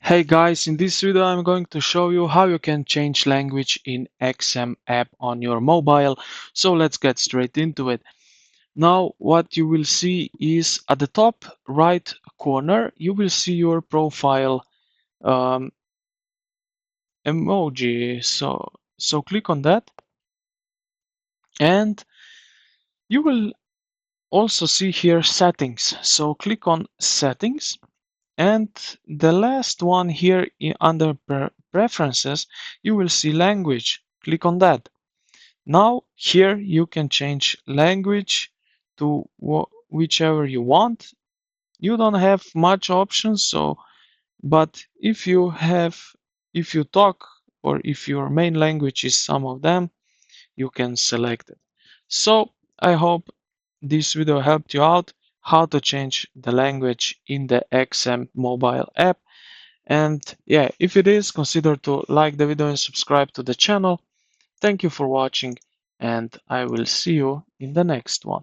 Hey guys, in this video I'm going to show you how you can change language in XM app on your mobile. So let's get straight into it. Now what you will see is at the top right corner you will see your profile um, emoji. So click on that and you will also see here settings. So click on settings. And the last one here under preferences, you will see language. Click on that. Now here you can change language to whichever you want. You don't have much options, but if you talk or if your main language is some of them, you can select it. So I hope this video helped you out how to change the language in the XM mobile app. And yeah, if it is, consider to like the video and subscribe to the channel. Thank you for watching, and I will see you in the next one.